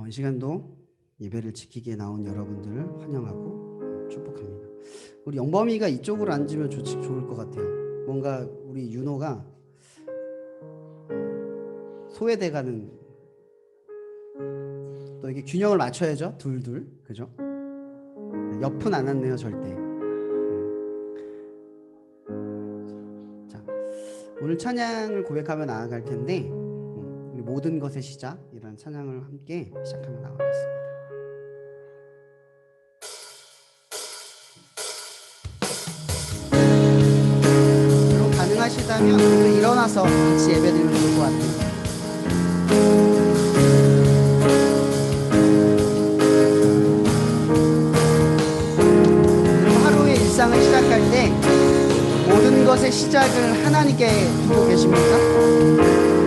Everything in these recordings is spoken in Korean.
이 시간도 예배를 지키기에 나온 여러분들을 환영하고 축복합니다. 우리 영범이가 이쪽으로 앉으면 좋을 것 같아요. 뭔가 우리 윤호가 소외돼가는, 또 이게 균형을 맞춰야죠. 둘, 그죠? 옆은 안 왔네요, 절대. 자, 오늘 찬양을 고백하며 나아갈 텐데, 우리 모든 것의 시작이라는 찬양을 함께 시작하며 나가겠습니다. 그럼 가능하시다면 일어나서 같이 예배드리면 좋을 것 같아요. 하루의 일상을 시작할 때 모든 것의 시작을 하나님께 두고 계십니까?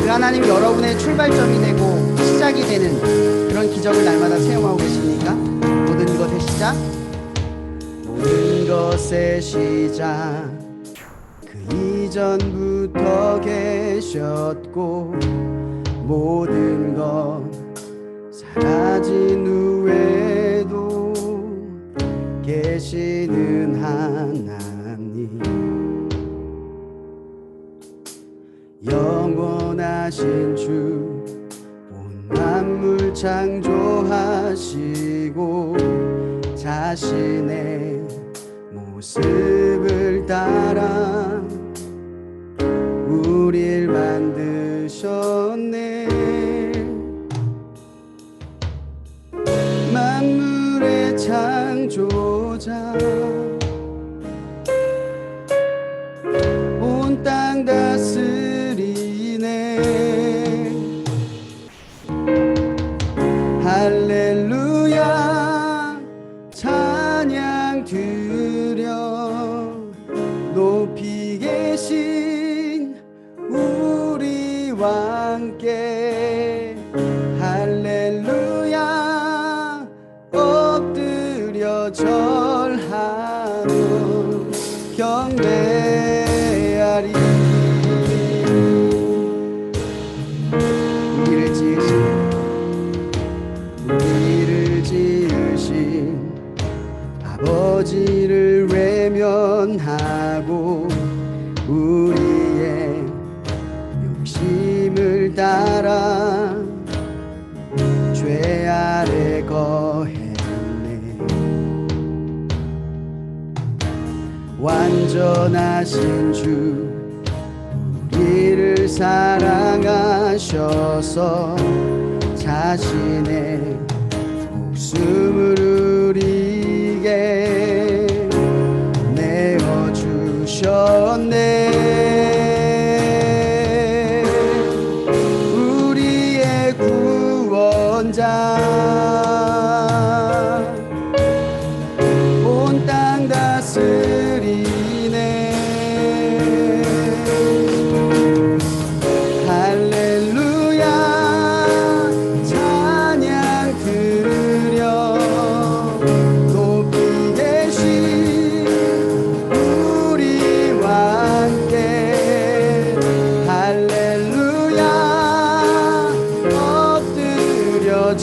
그 하나님이 여러분의 출발점이 되고 시작이 되는 그런 기적을 날마다 체험하고 계십니까? 모든 것의 시작, 모든 것의 시작, 그 이전부터 계셨고 모든 것 사라진 후에도 계시는 하나님, 영원하신 주, 온 만물 창조하시고 자신의 모습을 따라 우릴 만드셨네. 만물의 창조자, 온 땅 다스리네. 할렐루야 찬양 드려, 높이 계신 우리와 함께 할렐루야 엎드려 절하며 경배하리. 우리를 지으신 아버지를 외면하고 우리의 욕심을 따라 죄 아래 거했네. 완전하신 주, 우리를 사랑하셔서 자신의 목숨을 우리에게 내어주셨네. 우리의 구원자, 온 땅 다스리네.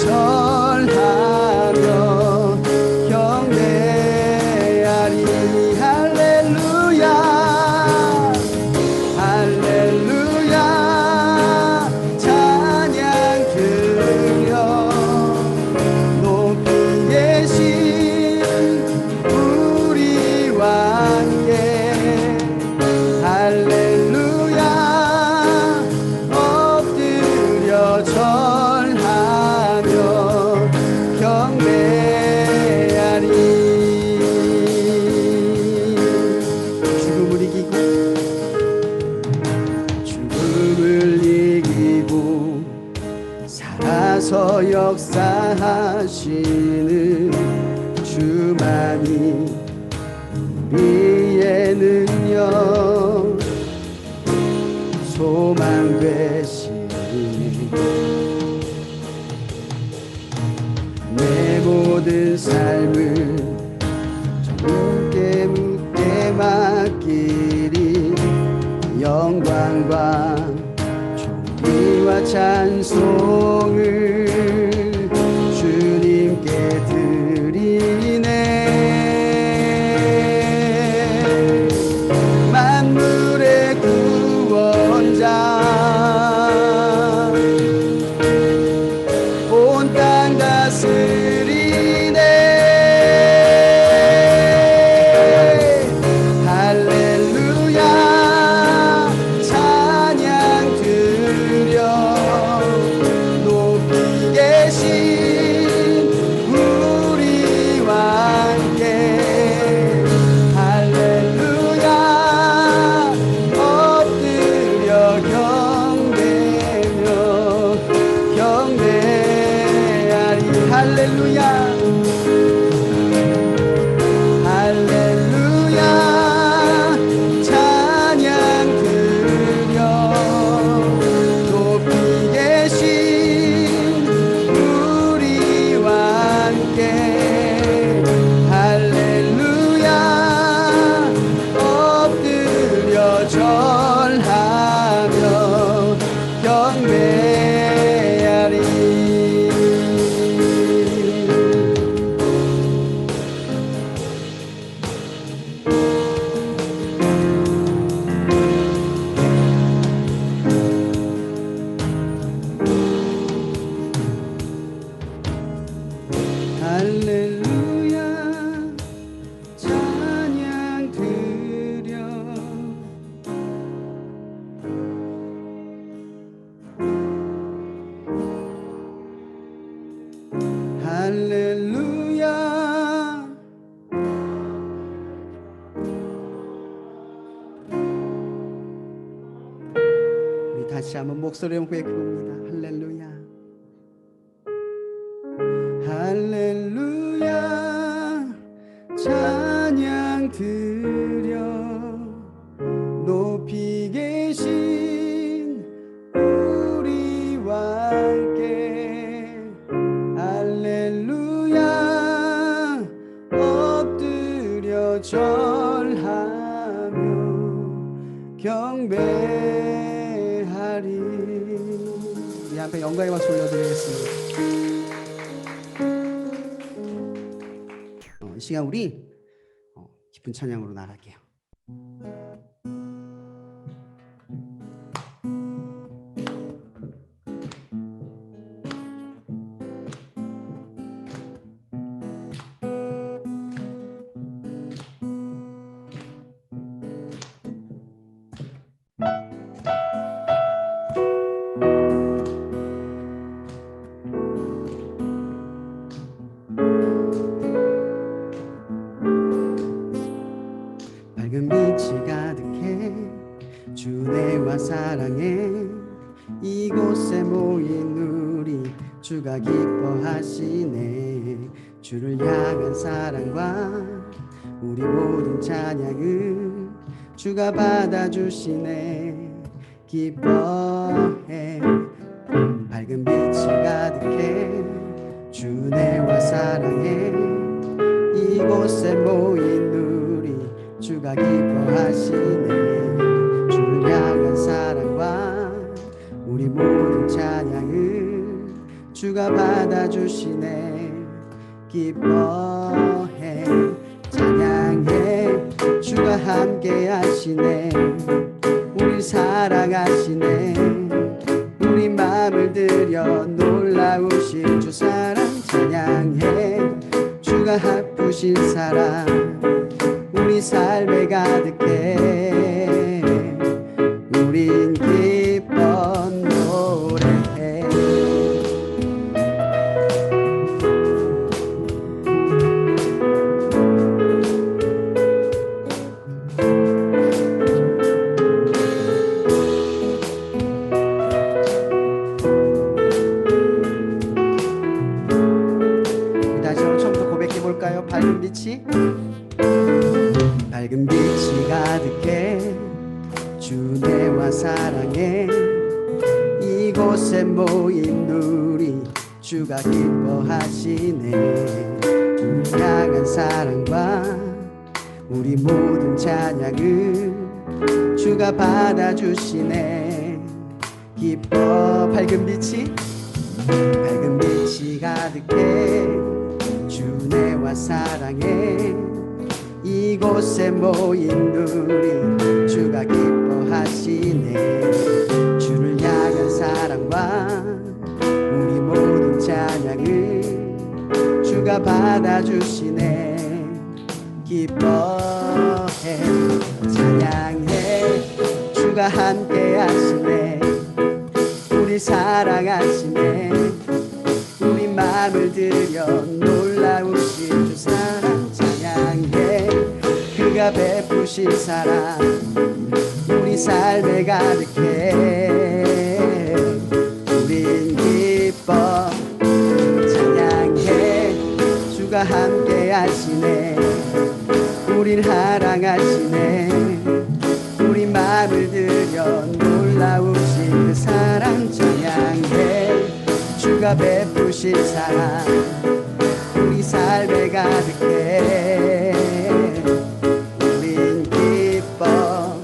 절하며 하시는 주만이 우리의 능력 소망 되시니 내 모든 삶을 주께 묻게 맡기리 영광과 존귀와 찬송을 주님께 드리네 만물의 구원자 온 땅 다스리네 할렐루야 찬양 드려 높이 계신 우리와 함께 할렐루야 엎드려 경배하리 할렐루야 할렐루야 찬양 드려 높이 계신 우리와 함께 할렐루야 엎드려 절하며 경배하리 할렐루야 찬양 드려 할렐루야 우리 다시 한번 목소리로 고백해봅니다 할렐루야 할렐루야 찬양 드려 높이 계신 우리와 함께 할렐루야 엎드려 절하며 경배하리 이 앞에 영광의 박수 올려드리겠습니다. 이 시간 우리 기쁜 찬양으로 나갈게요. 밝은 빛이 가득해 주 은혜와 사랑에 이곳에 모인 우리 주가 기뻐하시네 주를 향한 사랑과 우리 모든 찬양을 주가 받아주시네 기뻐해 밝은 빛이 가득해 주 은혜와 사랑에 이곳에 모인 우리 주가 기뻐하시네 주를 향한 사랑과 우리 모든 찬양을 주가 받아주시네 기뻐해 찬양해 주가 함께 하시네 우리 사랑하시네 우리 마음을 들여 놀라우신 주 사랑 찬양해 주가 아프신 사랑 우리 삶에 가득해 우린 기뻐 노래해 할까요? 밝은 빛이 가득해 주내와 사랑해 이곳에 모인 우리 주가 기뻐하시네. 주를 향한 사랑과 우리 모든 찬양을 주가 받아주시네. 기뻐 밝은 빛이 가득해 주내와 사랑해 이곳에 모인 우리 주가 기뻐하시네. 주를 향한 사랑과 우리 모든 찬양을 주가 받아주시네. 기뻐해 찬양해 주가 함께 하시네. 우리 사랑하시네. 우리 마음을 들여 놀라우신 주 사랑 찬양해. 그가 베푸신 사랑 우리 삶에 가득해. 우린 기뻐 찬양해 주가 함께 하시네. 우린 사랑하시네. 우리 마음을 들여 놀라우신 그 사랑 찬양해. 주가 베푸신 사랑 우리 삶에 가득해. 우린 기뻐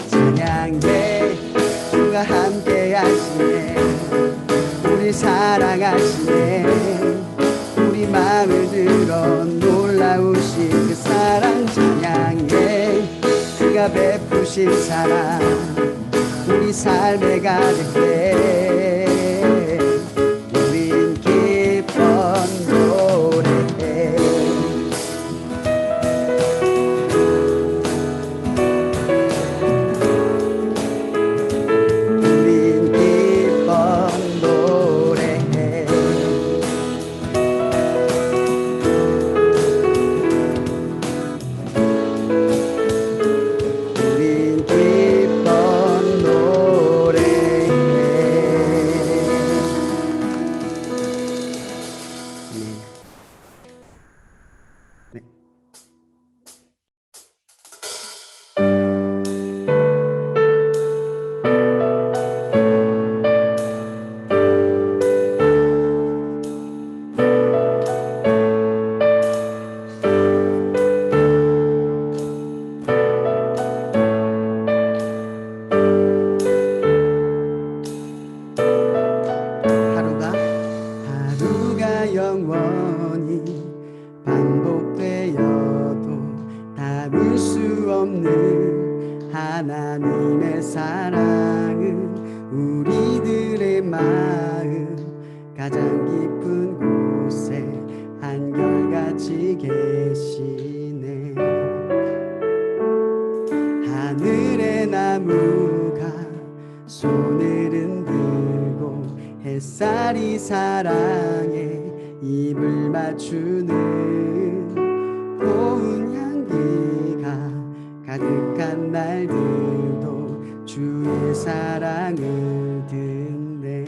찬양해 주가 함께 하시네. 우리 사랑하시네. 우리 마음을 들어 놀라우신 그 사랑 찬양해. 그가 베푸신 사랑 우리 삶에 가득해. 우린 기뻐 노래해. 우린 기뻐 노래해. 우린 기뻐 노래해. 네. 하루가 영원히 반복되어도 담을 수 없는 하나님의 사랑은 우리들의 마음 가장 깊은 곳에 한결같이 계시네. 하늘의 나무가 손을 흔들고 햇살이 사랑에 입을 맞추는 고운 향기가 가득한 날들도 주의 사랑을 듣네.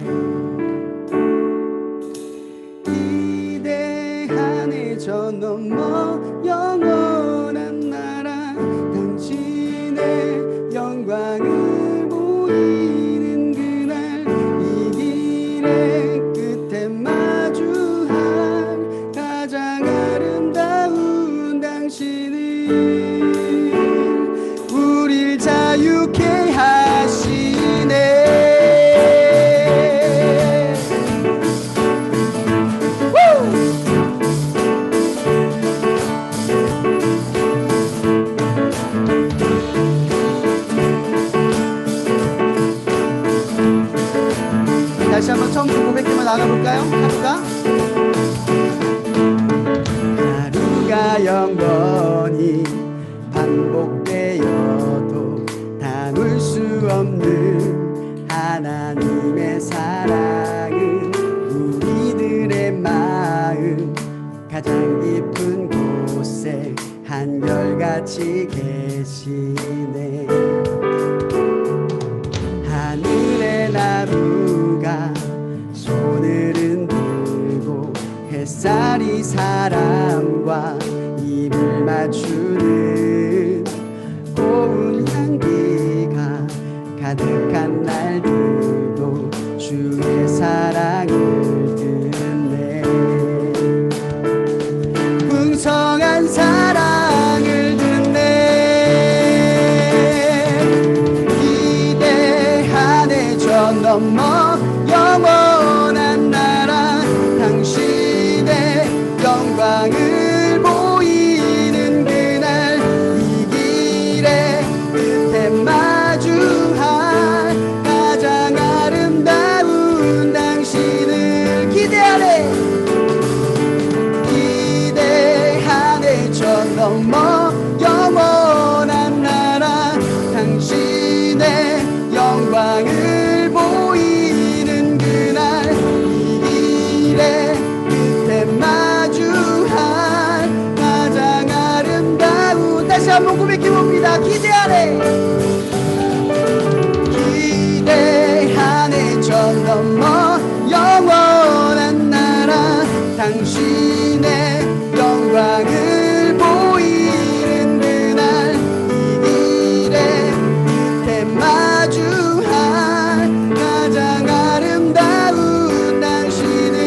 기대하네 저 넘어 영원한 나라 당신의 영광을 보이는 그날 이 길의 끝에 마주할 가장 아름다운 당신은 우릴 자유케 하시네. 다시 한번 처음부터 고백해만 나가볼까요? 하루가 영원히 반복되어도 담을 수 없는 하나님의 사랑은 우리들의 마음 가장 깊은 곳에 한결같이 계시네. 하늘의 나무가 손을 흔들고 햇살 날이 사랑과 입을 맞추는 고운 향기가 가득한 날들도 주의 사랑을 듣네. 풍성한 사랑을 듣네. 기대하네 저 넘어 영원한 나라 당신의 영광을 보이는 그날 이 길의 끝에 마주할 가장 아름다운 당신을 기대하네. 기대하네 저 넘어 영원한 나라 당신의 영광을 보이는 그날 이 길의 끝에 마주할 가장 아름다운 다시 한번 고백해봅니다. 기대하네. 기대하네 저 넘어 영원한 나라 당신의 영광을 보이는 그날 이 길의 끝에 마주할 가장 아름다운 당신을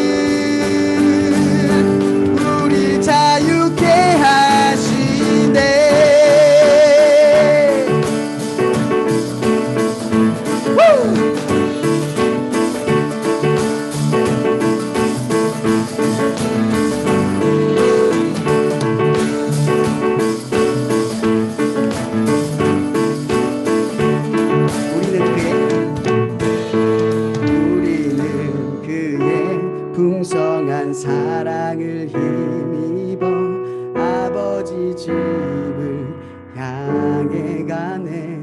우리 자유케 하시네. 우리는 그의 풍성한 사랑을 힘입어 아버지 집을 향해 가네.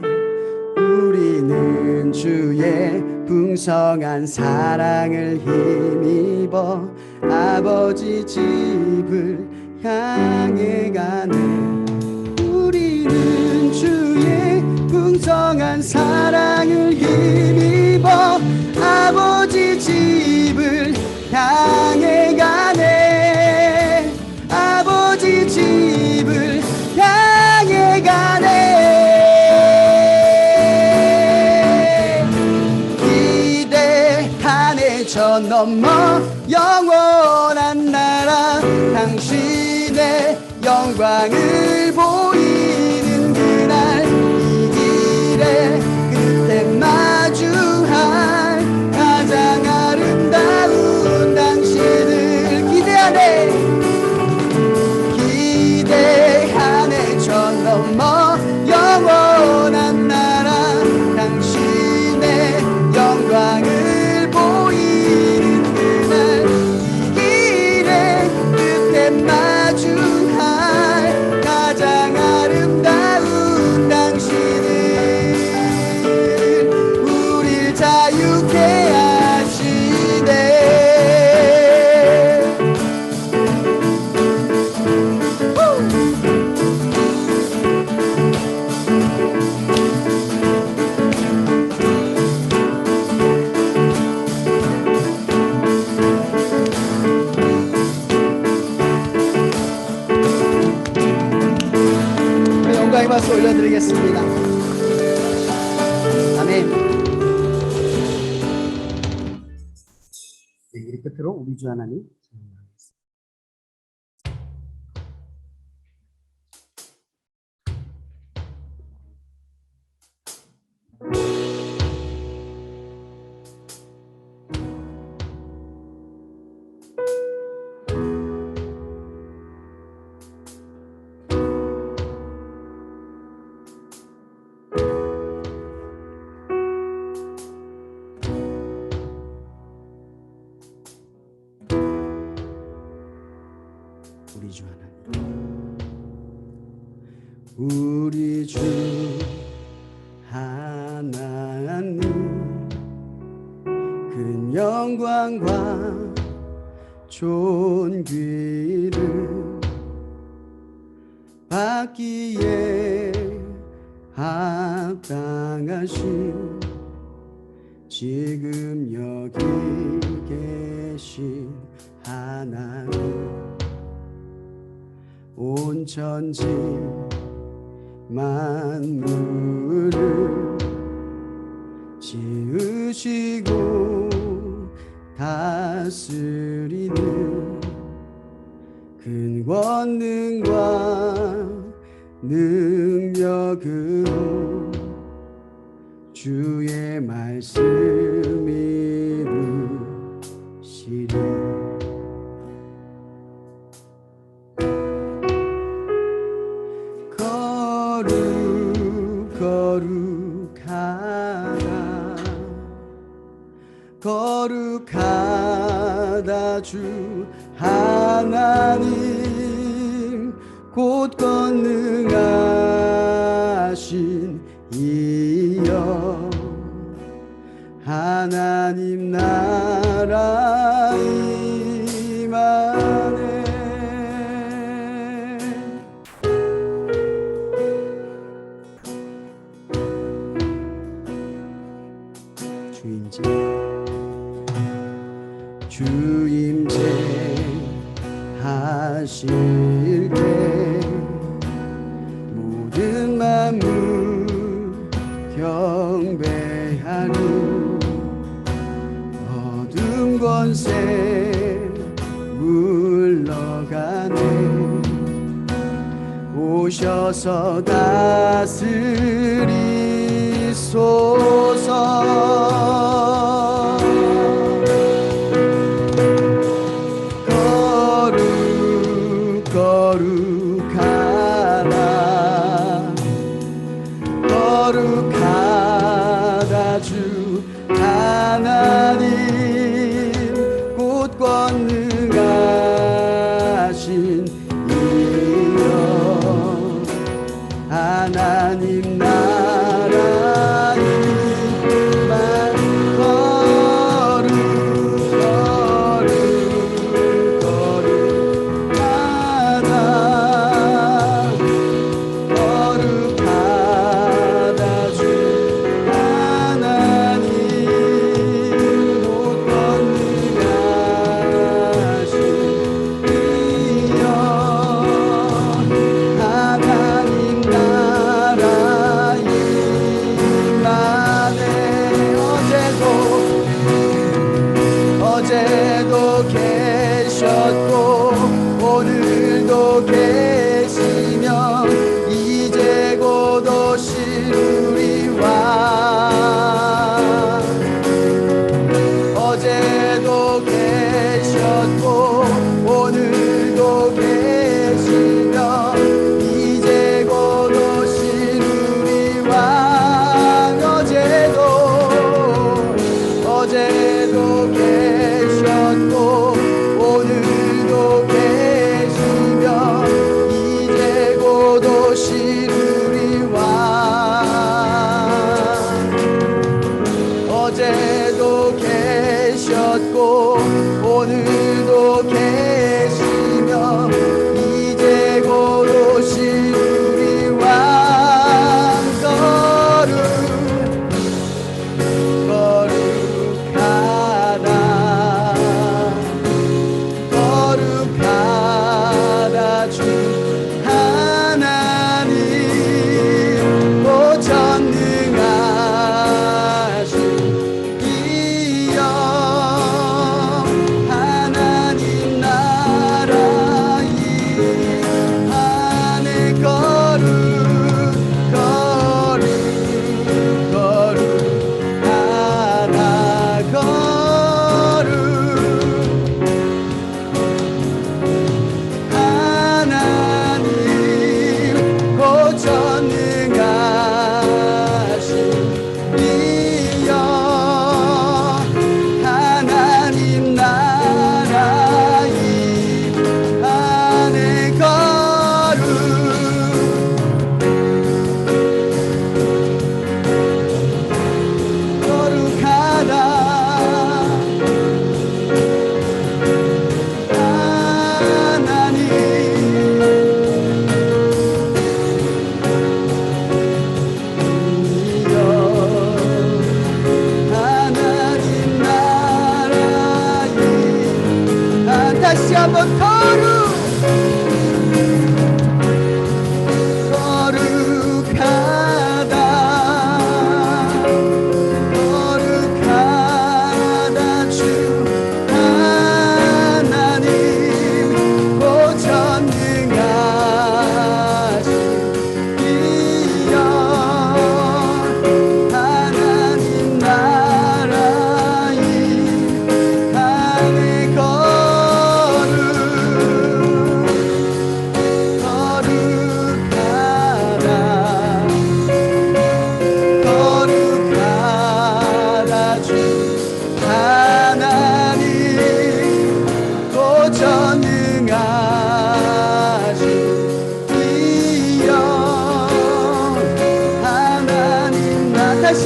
우리는 주의 풍성한 사랑을 힘입어 아버지 집을 향해 가네. 우리는 주의 풍성한 사랑을 힘입어 아버지 집을 향해 가네. 아버지 집을 향해 가네. 기대하네 저 넘어 영원한 나라 당신의 영광을 보이는 그날 이 길의 끝에 마주할 가장 아름다운 당신을 기대하네. 기대하네 저 넘어 영원한 나라 당신의 영광을 보이는 그날 이 길의 끝에 마주할 가장 아름다운 당신을 우릴 자유케 하시네. 영광의 박수 올려드리겠습니다. 아멘. 네, 우리 끝으로 우리 주 하나님 우리 주 하나님 우리 주 하나님 큰 영광과 존귀를 받기에 합당하신 지금 여기 계신 하나님 천지 만물을 지으시고 다스리는 큰 권능과 능력으로 주의 말씀 이루시리. 거룩하다 주 하나님 곧 권능하신 이여 하나님 나라 임하네. 주임제 하실 때 모든 만물 경배하는 어둠 권세 물러가네. 오셔서 다스리소서. 거룩하다 주 하나님 곧 권능하신 이여 하나님 나라 임한 거룩하다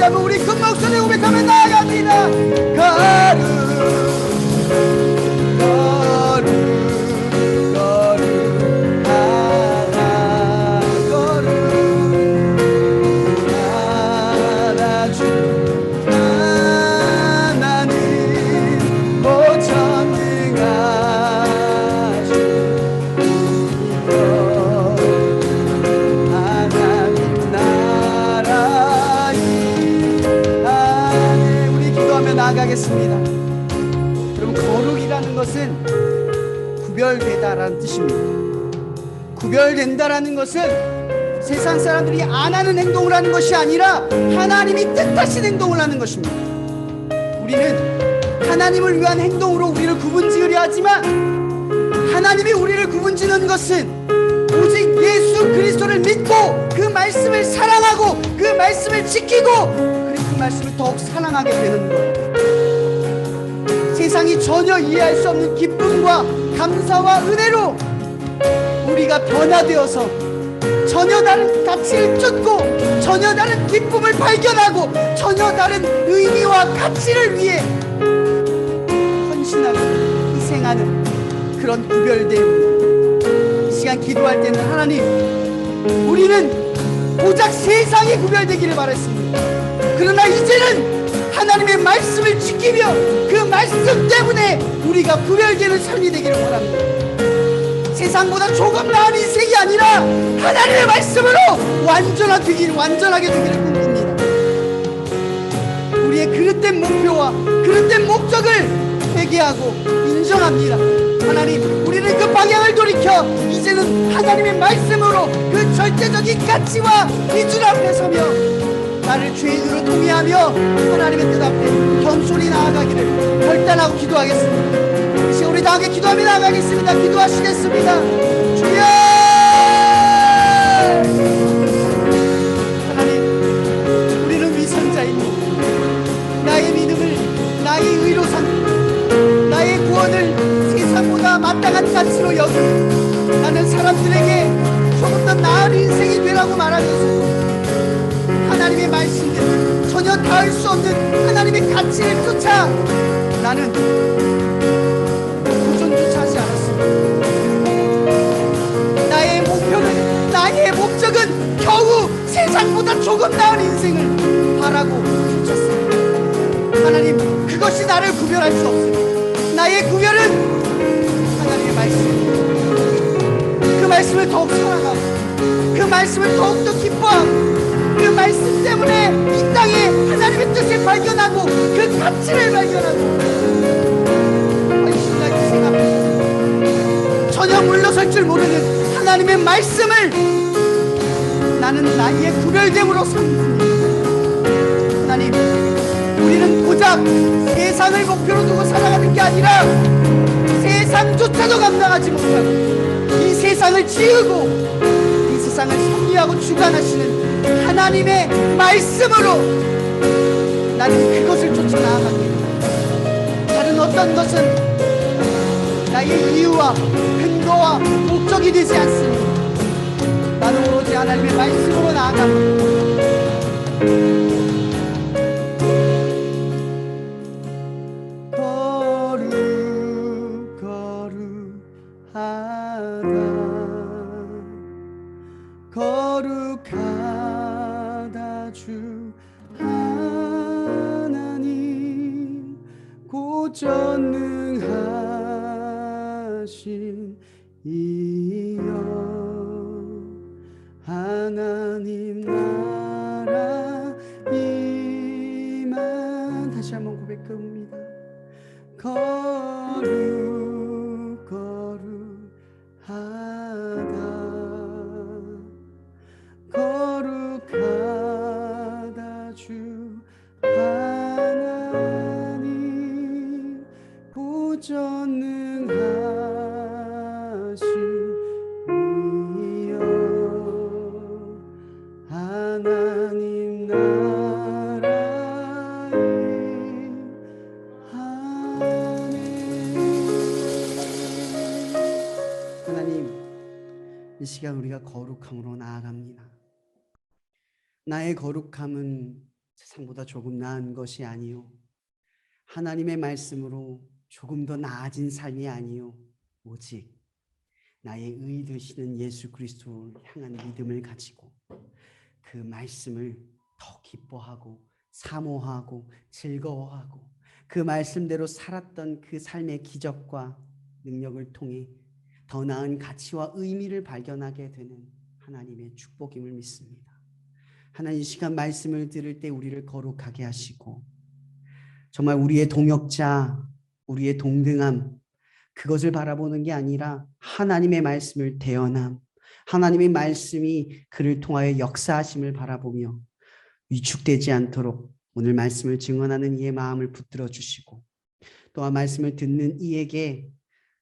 다시 한번 우리 큰 목소리 고백하며 나아갑니다. 거룩 거룩 거룩 하나 거룩 하나 주 하나님 오전능하신 이거 하나님 나라이 아멘. 우리 기도하며 나아가겠습니다. 여러분, 거룩이라는 것은 구별되다라는 뜻입니다. 구별된다라는 것은 세상 사람들이 안 하는 행동을 하는 것이 아니라 하나님이 뜻하신 행동을 하는 것입니다. 우리는 하나님을 위한 행동으로 우리를 구분지으려 하지만 하나님이 우리를 구분지는 것은 오직 예수 그리스도를 믿고 그 말씀을 사랑하고 그 말씀을 지키고 그리고 그 말씀을 더욱 사랑하게 되는 것. 세상이 전혀 이해할 수 없는 기쁨과 감사와 은혜로 우리가 변화되어서 전혀 다른 가치를 쫓고 전혀 다른 기쁨을 발견하고 전혀 다른 의미와 가치를 위해 헌신하고 희생하는 그런 구별됨. 이 시간 기도할 때는 하나님, 우리는 고작 세상이 구별되기를 바랬습니다. 그러나 이제는 하나님의 말씀을 지키며 그 말씀 때문에 우리가 구별되는 삶이 되기를 원합니다. 세상보다 조금 나은 인생이 아니라 하나님의 말씀으로 완전하게 되기를 꿈꿉니다. 우리의 그릇된 목표와 그릇된 목적을 회개하고 인정합니다. 하나님, 우리는 그 방향을 돌이켜 이제는 하나님의 말씀으로 그 절대적인 가치와 기준 앞에 서며 나를 죄인으로 통회하며 하나님의 뜻 앞에 겸손히 나아가기를 결단하고 기도하겠습니다. 이제 우리 다 함께 기도하며 나아가겠습니다. 기도하시겠습니다. 주여! 하나님, 우리는 위선자입니다. 나의 믿음을, 나의 의로 삼고 나의 구원을 세상보다 마땅한 가치로 여기고 나는 사람들에게 조금 더 나은 인생이 되라고 말하면서 하나님의 말씀대로 전혀 닿을 수 없는 하나님의 가치를 쫓아 나는 도전조차 하지 않았습니다. 나의 목표는, 나의 목적은 겨우 세상보다 조금 나은 인생을 바라고 쫓았습니다. 하나님, 그것이 나를 구별할 수 없습니다. 나의 구별은 하나님의 말씀, 그 말씀을 더욱 사랑하고 그 말씀을 더욱더 기뻐하고 그 말씀 때문에 이 땅에 하나님의 뜻을 발견하고 그 가치를 발견하고 헌신하게 생각합니다. 전혀 물러설 줄 모르는 하나님의 말씀을 나는 나의 구별됨으로 삼습니다. 하나님, 우리는 고작 세상을 목표로 두고 살아가는 게 아니라 세상조차도 감당하지 못하고 이 세상을 지으고 이 세상을 섭리하고 주관하시는 하나님의 말씀으로 나는 그것을 쫓아 나아갑니다. 다른 어떤 것은 나의 이유와 근거와 목적이 되지 않습니다. 나는 오로지 하나님의 말씀으로 나아갑니다. 거룩하다 주 하나님 고전능하신 이여 하나님 나라 이만. 다시 한번 고백합니다. 거룩하다 주 하나님 고전능하신 이여 하나님 나라에 하나님, 이 시간 우리가 거룩함으로 나아갑니다. 나의 거룩함은 세상보다 조금 나은 것이 아니요 하나님의 말씀으로 조금 더 나아진 삶이 아니요 오직 나의 의 되시는 예수 그리스도를 향한 믿음을 가지고 그 말씀을 더 기뻐하고 사모하고 즐거워하고 그 말씀대로 살았던 그 삶의 기적과 능력을 통해 더 나은 가치와 의미를 발견하게 되는 하나님의 축복임을 믿습니다. 하나님, 이 시간 말씀을 들을 때 우리를 거룩하게 하시고 정말 우리의 동역자, 우리의 동등함, 그것을 바라보는 게 아니라 하나님의 말씀을 대언함, 하나님의 말씀이 그를 통하여 역사하심을 바라보며 위축되지 않도록 오늘 말씀을 증언하는 이의 마음을 붙들어 주시고, 또한 말씀을 듣는 이에게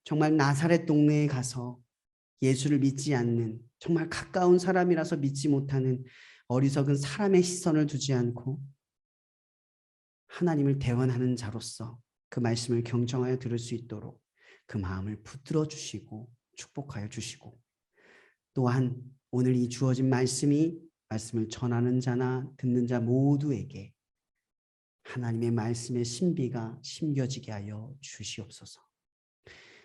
정말 나사렛 동네에 가서 예수를 믿지 않는, 정말 가까운 사람이라서 믿지 못하는 어리석은 사람의 시선을 두지 않고 하나님을 대언하는 자로서 그 말씀을 경청하여 들을 수 있도록 그 마음을 붙들어 주시고 축복하여 주시고, 또한 오늘 이 주어진 말씀을 전하는 자나 듣는 자 모두에게 하나님의 말씀의 신비가 심겨지게 하여 주시옵소서.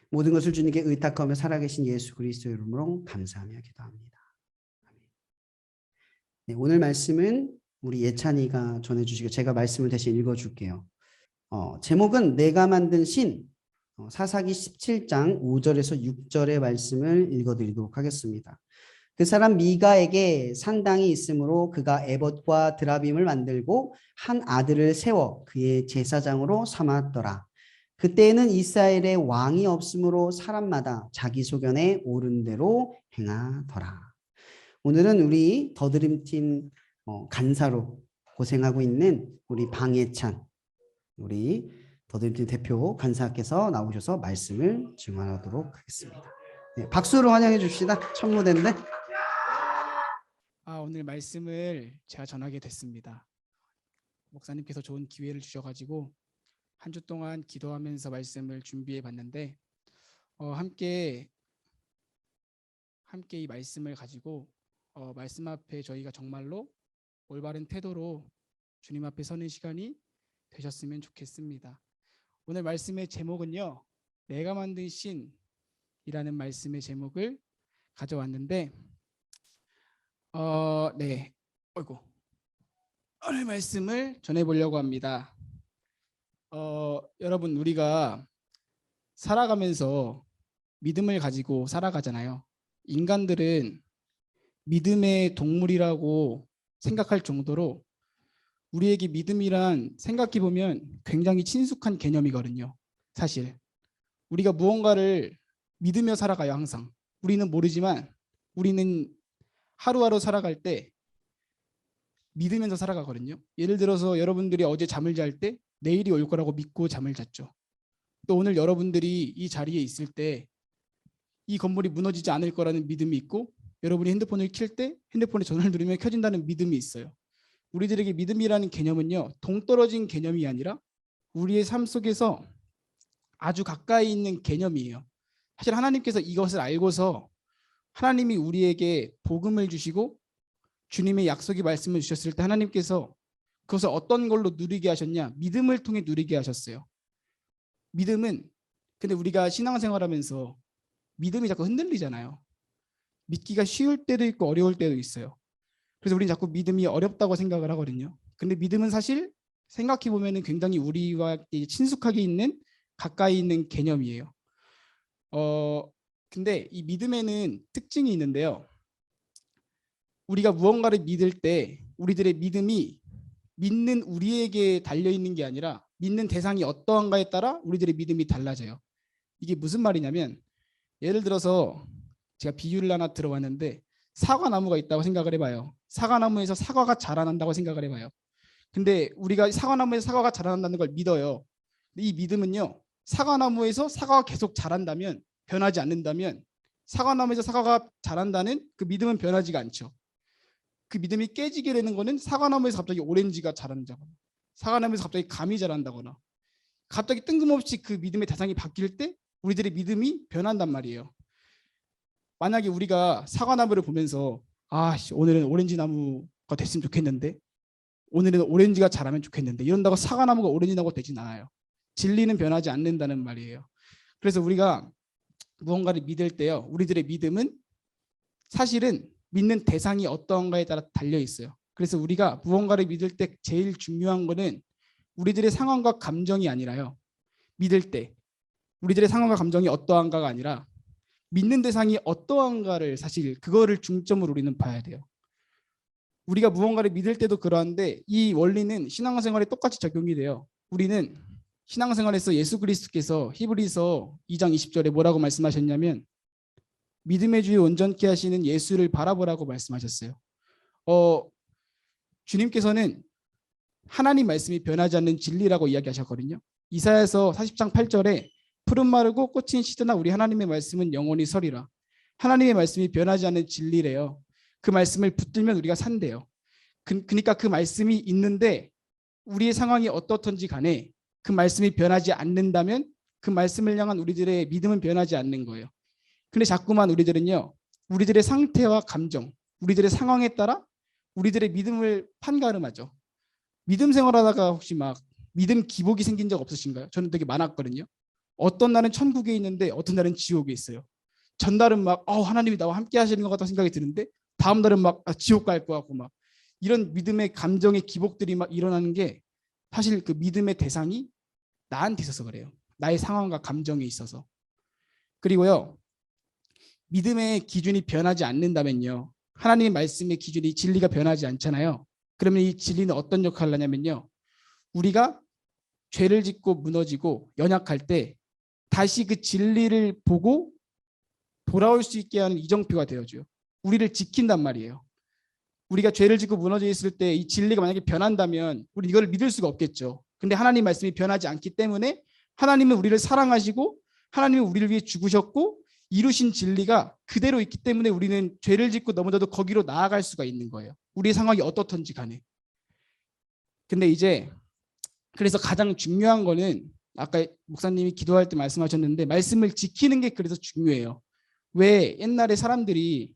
모든 것을 주님께 의탁하며 살아계신 예수 그리스도의 이름으로 감사하며 기도합니다. 아멘. 네, 오늘 말씀은 우리 예찬이가 전해주시고 제가 말씀을 대신 읽어줄게요. 제목은 내가 만든 신, 사사기 17장 5절에서 6절의 말씀을 읽어드리도록 하겠습니다. 그 사람 미가에게 산당이 있으므로 그가 에봇과 드라빔을 만들고 한 아들을 세워 그의 제사장으로 삼았더라. 그때에는 이스라엘에 왕이 없으므로 사람마다 자기 소견에 옳은 대로 행하더라. 오늘은 우리 더드림팀 간사로 고생하고 있는 우리 방예찬, 우리 더드림팀 대표 간사께서 나오셔서 말씀을 증언하도록 하겠습니다. 네, 박수로 환영해 줍시다. 첫 무대인데. 오늘 말씀을 제가 전하게 됐습니다. 목사님께서 좋은 기회를 주셔가지고 한 주 동안 기도하면서 말씀을 준비해 봤는데 함께 이 말씀을 가지고 말씀 앞에 저희가 정말로 올바른 태도로 주님 앞에 서는 시간이 되셨으면 좋겠습니다. 오늘 말씀의 제목은요, 내가 만든 신이라는 말씀의 제목을 가져왔는데 네, 오늘 말씀을 전해보려고 합니다. 여러분, 우리가 살아가면서 믿음을 가지고 살아가잖아요. 인간들은 믿음의 동물이라고 생각할 정도로 우리에게 믿음이란 생각해 보면 굉장히 친숙한 개념이거든요. 사실 우리가 무언가를 믿으며 살아가요. 항상 우리는 모르지만 우리는 하루하루 살아갈 때 믿으면서 살아가거든요. 예를 들어서 여러분들이 어제 잠을 잘 때 내일이 올 거라고 믿고 잠을 잤죠. 또 오늘 여러분들이 이 자리에 있을 때 이 건물이 무너지지 않을 거라는 믿음이 있고, 여러분이 핸드폰을 켤 때 핸드폰에 전화를 누르면 켜진다는 믿음이 있어요. 우리들에게 믿음이라는 개념은요, 동떨어진 개념이 아니라 우리의 삶 속에서 아주 가까이 있는 개념이에요. 사실 하나님께서 이것을 알고서 하나님이 우리에게 복음을 주시고 주님의 약속의 말씀을 주셨을 때 하나님께서 그것을 어떤 걸로 누리게 하셨냐? 믿음을 통해 누리게 하셨어요. 믿음은, 근데 우리가 신앙생활하면서 믿음이 자꾸 흔들리잖아요. 믿기가 쉬울 때도 있고 어려울 때도 있어요. 그래서 우리는 자꾸 믿음이 어렵다고 생각을 하거든요. 근데 믿음은 사실 생각해 보면 굉장히 우리와 친숙하게 있는, 가까이 있는 개념이에요. 근데 이 믿음에는 특징이 있는데요. 우리가 무언가를 믿을 때 우리들의 믿음이 믿는 우리에게 달려있는 게 아니라 믿는 대상이 어떠한가에 따라 우리들의 믿음이 달라져요. 이게 무슨 말이냐면, 예를 들어서 제가 비유를 하나 들어봤는데 사과나무가 있다고 생각을 해봐요. 사과나무에서 사과가 자라난다고 생각을 해봐요. 근데 우리가 사과나무에서 사과가 자라난다는 걸 믿어요. 근데 이 믿음은요, 사과나무에서 사과가 계속 자란다면, 변하지 않는다면, 사과나무에서 사과가 자란다는 그 믿음은 변하지가 않죠. 그 믿음이 깨지게 되는 거는 사과나무에서 갑자기 오렌지가 자란다거나, 사과나무에서 갑자기 감이 자란다거나, 갑자기 뜬금없이 그 믿음의 대상이 바뀔 때 우리들의 믿음이 변한단 말이에요. 만약에 우리가 사과나무를 보면서 오늘은 오렌지 나무가 됐으면 좋겠는데 오늘은 오렌지가 자라면 좋겠는데 이런다고 사과나무가 오렌지 나고 되진 않아요. 진리는 변하지 않는다는 말이에요. 그래서 우리가 무언가를 믿을 때요, 우리들의 믿음은 사실은 믿는 대상이 어떠한가에 따라 달려 있어요. 그래서 우리가 무언가를 믿을 때 제일 중요한 거는 우리들의 상황과 감정이 아니라요, 믿을 때 우리들의 상황과 감정이 어떠한가가 아니라 믿는 대상이 어떠한가를, 사실 그거를 중점으로 우리는 봐야 돼요. 우리가 무언가를 믿을 때도 그러한데 이 원리는 신앙생활에 똑같이 적용이 돼요. 우리는 신앙생활에서 예수 그리스도께서 히브리서 2장 20절에 뭐라고 말씀하셨냐면 믿음의 주에 온전케 하시는 예수를 바라보라고 말씀하셨어요. 주님께서는 하나님 말씀이 변하지 않는 진리라고 이야기하셨거든요. 이사야서 40장 8절에 푸른 마르고 꽃은 시드나 우리 하나님의 말씀은 영원히 서리라. 하나님의 말씀이 변하지 않는 진리래요. 그 말씀을 붙들면 우리가 산대요. 그러니까 그 말씀이 있는데 우리의 상황이 어떻든지 간에 그 말씀이 변하지 않는다면 그 말씀을 향한 우리들의 믿음은 변하지 않는 거예요. 근데 자꾸만 우리들은요, 우리들의 상태와 감정, 우리들의 상황에 따라 우리들의 믿음을 판가름하죠. 믿음 생활하다가 혹시 막 믿음 기복이 생긴 적 없으신가요? 저는 되게 많았거든요. 어떤 날은 천국에 있는데 어떤 날은 지옥에 있어요. 전날은 막 하나님이 나와 함께 하시는 것 같다는 생각이 드는데 다음 날은 막 지옥 갈 것 같고, 막 이런 믿음의 감정의 기복들이 막 일어나는 게 사실 그 믿음의 대상이 나한테 있어서 그래요. 나의 상황과 감정에 있어서. 그리고요, 믿음의 기준이 변하지 않는다면요, 하나님의 말씀의 기준이, 진리가 변하지 않잖아요. 그러면 이 진리는 어떤 역할을 하냐면요, 우리가 죄를 짓고 무너지고 연약할 때 다시 그 진리를 보고 돌아올 수 있게 하는 이정표가 되어줘요. 우리를 지킨단 말이에요. 우리가 죄를 짓고 무너져 있을 때 이 진리가 만약에 변한다면 우리 이걸 믿을 수가 없겠죠. 근데 하나님 말씀이 변하지 않기 때문에 하나님은 우리를 사랑하시고 하나님은 우리를 위해 죽으셨고 이루신 진리가 그대로 있기 때문에 우리는 죄를 짓고 넘어져도 거기로 나아갈 수가 있는 거예요. 우리의 상황이 어떻든지 간에. 근데 이제 그래서 가장 중요한 거는 아까 목사님이 기도할 때 말씀하셨는데 말씀을 지키는 게 그래서 중요해요. 왜 옛날에 사람들이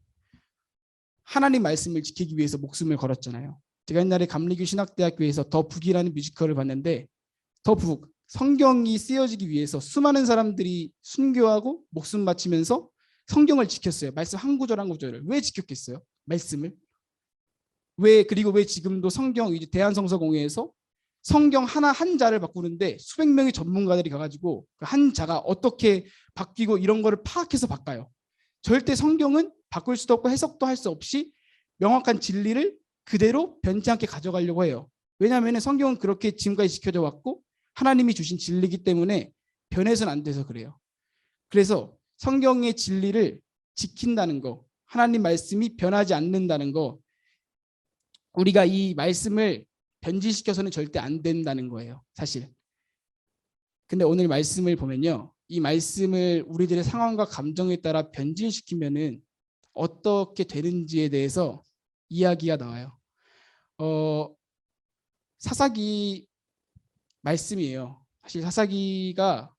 하나님 말씀을 지키기 위해서 목숨을 걸었잖아요. 제가 옛날에 감리교 신학대학교에서 더 북이라는 뮤지컬을 봤는데 더 북, 성경이 쓰여지기 위해서 수많은 사람들이 순교하고 목숨 바치면서 성경을 지켰어요. 말씀 한 구절 한 구절을. 왜 지켰겠어요? 말씀을. 그리고 왜 지금도 성경, 이제 대한성서공회에서 성경 하나 한자를 바꾸는데 수백 명의 전문가들이 가가지고 그 한자가 어떻게 바뀌고 이런 거를 파악해서 바꿔요. 절대 성경은 바꿀 수도 없고 해석도 할 수 없이 명확한 진리를 그대로 변치 않게 가져가려고 해요. 왜냐하면 성경은 그렇게 지금까지 지켜져 왔고 하나님이 주신 진리이기 때문에 변해서는 안 돼서 그래요. 그래서 성경의 진리를 지킨다는 거, 하나님 말씀이 변하지 않는다는 거, 우리가 이 말씀을 변질시켜서는 절대 안 된다는 거예요, 사실. 근데 오늘 말씀을 보면요, 이 말씀을 우리들의 상황과 감정에 따라 변질시키면은 어떻게 되는지에 대해서 이야기가 나와요. 사사기 말씀이에요. 사실 사사기가,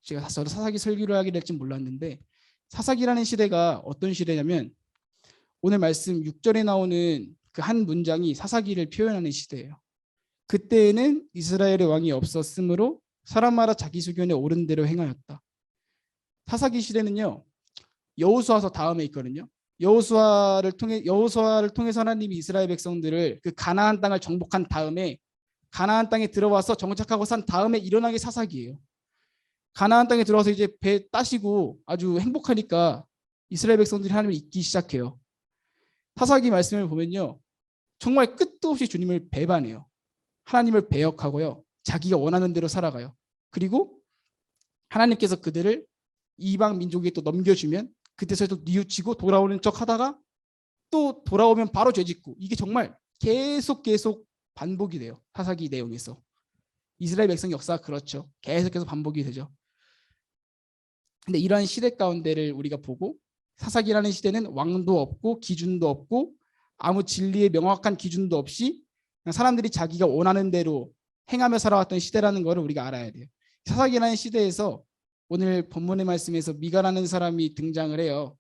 저도 사사기 설교를 하게 될지 몰랐는데 사사기라는 시대가 어떤 시대냐면 오늘 말씀 6절에 나오는 그 한 문장이 사사기를 표현하는 시대예요. 그때에는 이스라엘의 왕이 없었으므로 사람마다 자기 수견에 옳은 대로 행하였다. 사사기 시대는요, 여호수아서 다음에 있거든요. 여호수아를 통해서 하나님이 이스라엘 백성들을 그 가나안 땅을 정복한 다음에 가나안 땅에 들어와서 정착하고 산 다음에 일어난 게 사사기예요. 가나안 땅에 들어와서 이제 배 따시고 아주 행복하니까 이스라엘 백성들이 하나님을 잊기 시작해요. 사사기 말씀을 보면요, 정말 끝도 없이 주님을 배반해요. 하나님을 배역하고요, 자기가 원하는 대로 살아가요. 그리고 하나님께서 그들을 이방 민족에게 또 넘겨주면 그때서 또 뉘우치고 돌아오는 척 하다가 또 돌아오면 바로 죄짓고, 이게 정말 계속 반복이 돼요. 사사기 내용에서. 이스라엘 백성 역사가 그렇죠. 계속해서 반복이 되죠. 근데 이러한 시대 가운데를 우리가 보고 사사기라는 시대는 왕도 없고 기준도 없고 아무 진리의 명확한 기준도 없이 그냥 사람들이 자기가 원하는 대로 행하며 살아왔던 시대라는 것을 우리가 알아야 돼요. 사사기라는 시대에서 오늘 본문의 말씀에서 미가라는 사람이 등장을 해요.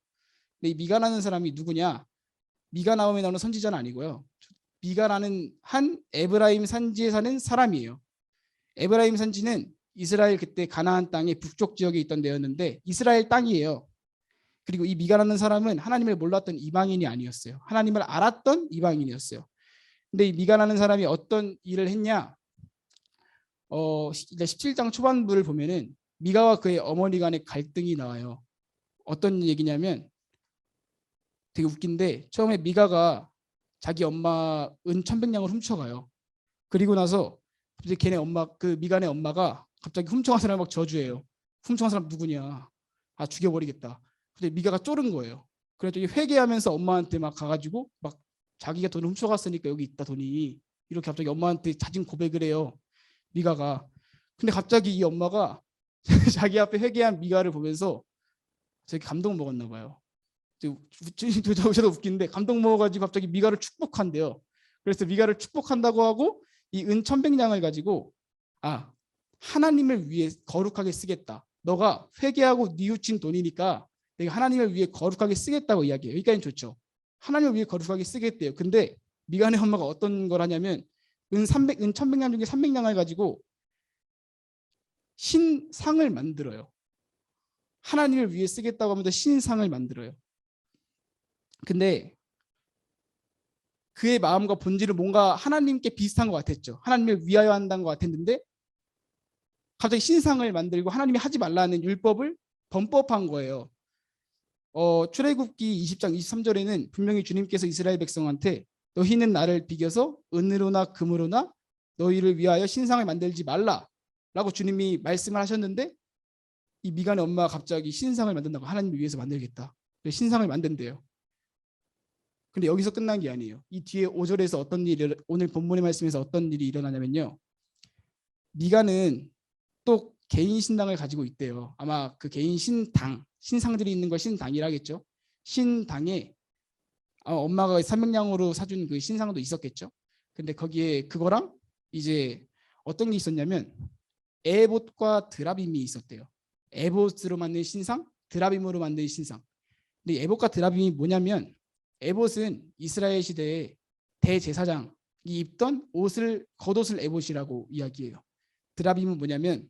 근데 이 미가라는 사람이 누구냐? 미가 나오면 나오는 선지자는 아니고요. 미가라는 한 에브라임 산지에 사는 사람이에요. 에브라임 산지는 이스라엘 그때 가나안 땅의 북쪽 지역에 있던 데였는데 이스라엘 땅이에요. 그리고 이 미가라는 사람은 하나님을 몰랐던 이방인이 아니었어요. 하나님을 알았던 이방인이었어요. 근데 이 미가라는 사람이 어떤 일을 했냐? 17장 초반부를 보면은 미가와 그의 어머니 간의 갈등이 나와요. 어떤 얘기냐면 되게 웃긴데 처음에 미가가 자기 엄마 은 1,100냥을 훔쳐가요. 그리고 나서 이제 걔네 엄마 그 미간의 엄마가 갑자기 훔쳐간 사람을 막 저주해요. 훔쳐간 사람 누구냐? 아 죽여버리겠다. 근데 미가가 쫄은 거예요. 그래서 회개하면서 엄마한테 막 가가지고 막 자기가 돈을 훔쳐갔으니까 여기 있다 돈이 이렇게 갑자기 엄마한테 자진 고백을 해요. 미가가. 근데 갑자기 이 엄마가 자기 앞에 회개한 미가를 보면서 되게 감동 먹었나 봐요. 저도 웃긴데 감동 먹어가지고 갑자기 미가를 축복한대요. 그래서 미가를 축복한다고 하고 이 은 1,100냥을 가지고 아 하나님을 위해 거룩하게 쓰겠다. 너가 회개하고 뉘우친 돈이니까 내가 하나님을 위해 거룩하게 쓰겠다고 이야기해요. 여기까지는 좋죠. 하나님을 위해 거룩하게 쓰겠대요. 근데 미간의 엄마가 어떤 걸 하냐면 은 1,100냥 중에 300냥을 가지고 신상을 만들어요. 하나님을 위해 쓰겠다고 하면서 신상을 만들어요. 근데 그의 마음과 본질은 뭔가 하나님께 비슷한 것 같았죠. 하나님을 위하여 한다는 것 같았는데 갑자기 신상을 만들고 하나님이 하지 말라는 율법을 범법한 거예요. 출애굽기 20장 23절에는 분명히 주님께서 이스라엘 백성한테 너희는 나를 비겨서 은으로나 금으로나 너희를 위하여 신상을 만들지 말라라고 주님이 말씀을 하셨는데 이 미간의 엄마가 갑자기 신상을 만든다고 하나님을 위해서 만들겠다. 신상을 만든대요. 근데 여기서 끝난 게 아니에요. 이 뒤에 5절에서 어떤 일이 오늘 본문의 말씀에서 어떤 일이 일어나냐면요. 미가는 또 개인 신당을 가지고 있대요. 아마 그 개인 신상들이 있는 걸 신당이라겠죠. 신당에 엄마가 300냥으로 사준 그 신상도 있었겠죠. 근데 거기에 그거랑 이제 어떤 게 있었냐면 에봇과 드라빔이 있었대요. 에봇으로 만든 신상, 드라빔으로 만든 신상. 근데 에봇과 드라빔이 뭐냐면 에봇은 이스라엘 시대에 대제사장이 입던 겉옷을 에봇이라고 이야기해요. 드라빔은 뭐냐면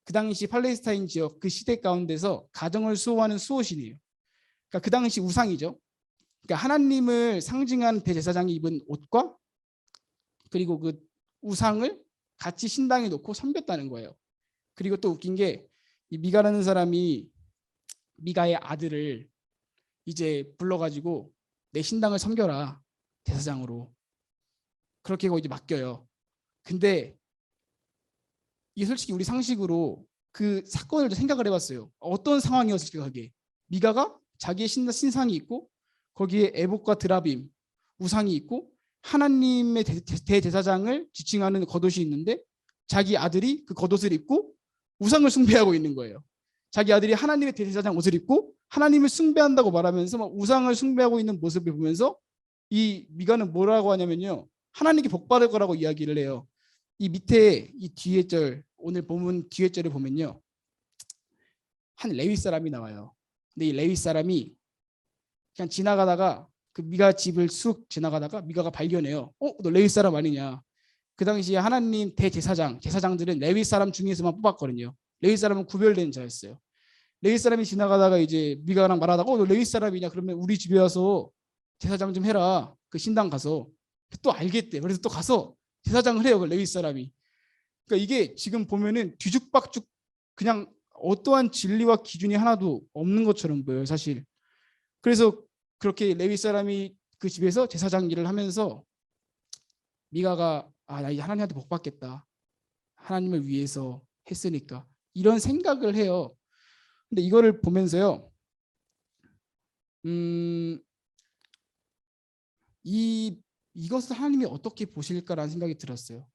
그 당시 팔레스타인 지역 그 시대 가운데서 가정을 수호하는 수호신이에요. 그러니까 그 당시 우상이죠. 그러니까 하나님을 상징하는 대제사장이 입은 옷과 그리고 그 우상을 같이 신당에 놓고 섬겼다는 거예요. 그리고 또 웃긴 게 이 미가라는 사람이 미가의 아들을 이제 불러가지고 내 신당을 섬겨라 대사장으로 그렇게 하고 이제 맡겨요. 근데 이게 솔직히 우리 상식으로 그 사건을 생각을 해봤어요. 어떤 상황이었을까 그게. 미가가 자기의 신상이 있고 거기에 에봇과 드라빔 우상이 있고 하나님의 대제사장을 지칭하는 겉옷이 있는데 자기 아들이 그 겉옷을 입고 우상을 숭배하고 있는 거예요. 자기 아들이 하나님의 대제사장 옷을 입고 하나님을 숭배한다고 말하면서 막 우상을 숭배하고 있는 모습을 보면서 이 미가는 뭐라고 하냐면요. 하나님께 복받을 거라고 이야기를 해요. 이 밑에 이 뒤에 절 오늘 본문 뒤에 절을 보면요. 한 레위 사람이 나와요. 근데 이 레위 사람이 그냥 지나가다가 그 미가 집을 쑥 지나가다가 미가가 발견해요. 너 레위 사람 아니냐. 그 당시에 하나님 제사장들은 레위 사람 중에서만 뽑았거든요. 레위 사람은 구별된 자였어요. 레위 사람이 지나가다가 이제 미가랑 말하다가 너 레위 사람이냐 그러면 우리 집에 와서 제사장 좀 해라. 그 신당 가서 또 알겠대. 그래서 또 가서 제사장을 해요. 그 레위 사람이. 그러니까 이게 지금 보면은 뒤죽박죽 그냥 어떠한 진리와 기준이 하나도 없는 것처럼 보여요. 사실. 그래서 그렇게 레위 사람이 그 집에서 제사장 일을 하면서 미가가 나 하나님한테 복 받겠다. 하나님을 위해서 했으니까 이런 생각을 해요. 근데 이거를 보면서요. 이것을 하나님이 어떻게 보실까라는 생각이 들었어요.